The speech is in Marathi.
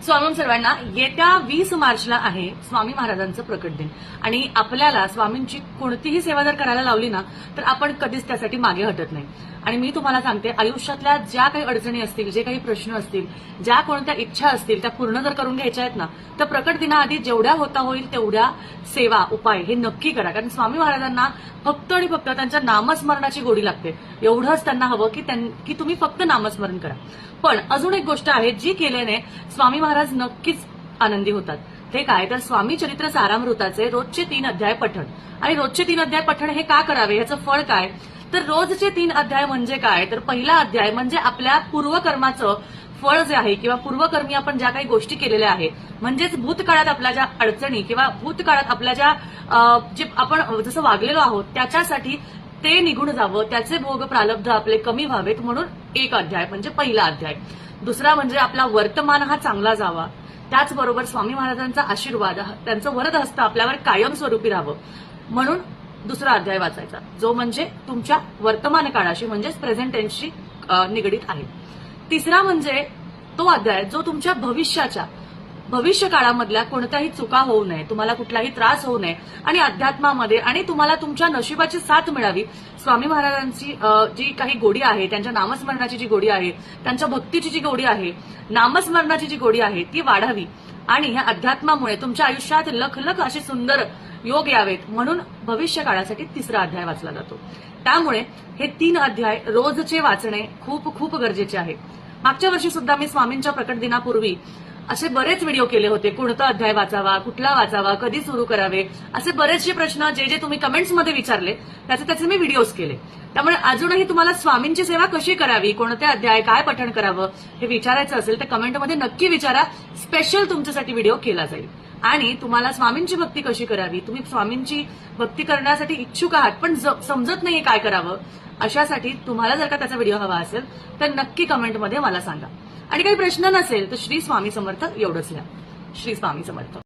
स्वामी सर्वांना येत्या 20 मार्चला आहे स्वामी महाराजांचं प्रकट दिन आणि आपल्याला स्वामींची कोणतीही सेवा जर करायला लावली ना तर आपण कधीच त्यासाठी मागे हटत नाही। आणि मी तुम्हाला सांगते, आयुष्यातल्या ज्या काही अडचणी असतील, जे काही प्रश्न असतील, ज्या कोणत्या इच्छा असतील त्या पूर्ण जर करून घ्यायच्या आहेत ना तर प्रकट दिनाआधी जेवढ्या होता होईल तेवढ्या सेवा उपाय हे नक्की करा। कारण स्वामी महाराजांना फक्त आणि फक्त त्यांच्या नामस्मरणाची गोडी लागते। एवढंच त्यांना हवं की तुम्ही फक्त नामस्मरण करा। पण अजून एक गोष्ट आहे जी केल्याने स्वामी महाराज नक्कीच आनंदी होतात। ते काय तर स्वामी चरित्र सारामृताचे रोजचे 3 अध्याय पठण। आणि रोजचे 3 अध्याय पठण हे का करावे, याचं फळ काय तर रोजचे 3 अध्याय म्हणजे काय तर पहिला अध्याय म्हणजे आपल्या पूर्वकर्माचं फळ जे आहे किंवा पूर्वकर्मी आपण ज्या काही गोष्टी केलेल्या आहेत, म्हणजेच भूतकाळात आपल्या ज्या अडचणी किंवा भूतकाळात आपल्या ज्या जे आपण जसं वागलेलो आहोत त्याच्यासाठी ते निघून जावं, त्याचे भोग प्रारब्ध आपले कमी व्हावेत म्हणून एक अध्याय म्हणजे पहिला अध्याय। दुसरा म्हणजे आपला वर्तमान हा चांगला जावा, त्याचबरोबर स्वामी महाराजांचा आशीर्वाद, त्यांचं वरदहस्त आपल्यावर कायमस्वरूपी राहावं म्हणून दुसरा अध्याय वाचायचा, जो म्हणजे तुमच्या वर्तमान काळाशी म्हणजेच प्रेझेंट टेन्सशी निगडीत आहे। तिसरा म्हणजे तो अध्याय जो तुमच्या भविष्य काळामधल्या कोणत्याही चुका होऊ नये, तुम्हाला कुठलाही त्रास होऊ नये आणि अध्यात्मामध्ये आणि तुम्हाला तुमच्या नशिबाची साथ मिळावी, स्वामी महाराजांची जी काही गोडी आहे, त्यांच्या नामस्मरणाची जी गोडी आहे, त्यांच्या भक्तीची जी गोडी आहे, नामस्मरणाची जी गोडी आहे ती वाढावी आणि ह्या अध्यात्मामुळे तुमच्या आयुष्यात लख असे सुंदर योग यावेत म्हणून भविष्य काळासाठी तिसरा अध्याय वाचला जातो। त्यामुळे हे 3 अध्याय रोजचे वाचणे खूप गरजेचे आहे। मागच्या वर्षी सुद्धा मी स्वामींच्या प्रकट दिनापूर्वी असे बरेच व्हिडिओ केले होते, कोणता अध्याय वाचावा, कुठला वाचावा, कधी सुरू करावे, असे बरेचसे प्रश्न जे तुम्ही कमेंट्समध्ये विचारले त्याचे मी व्हिडिओज केले। त्यामुळे अजूनही तुम्हाला स्वामींची सेवा कशी करावी, कोणते अध्याय, काय पठण करावं हे विचारायचं असेल तर कमेंटमध्ये नक्की विचारा, स्पेशल तुमच्यासाठी व्हिडिओ केला जाईल। आणि तुम्हाला स्वामींची भक्ती कशी करावी, तुम्ही स्वामींची भक्ती करण्यासाठी इच्छुक आहात पण समजत नाहीये काय करावं, अशासाठी तुम्हाला जर का त्याचा व्हिडिओ हवा असेल तर नक्की कमेंटमध्ये मला सांगा। आणि काही प्रश्न नसेल तर श्री स्वामी समर्थ एवढंच लिहा। श्री स्वामी समर्थ।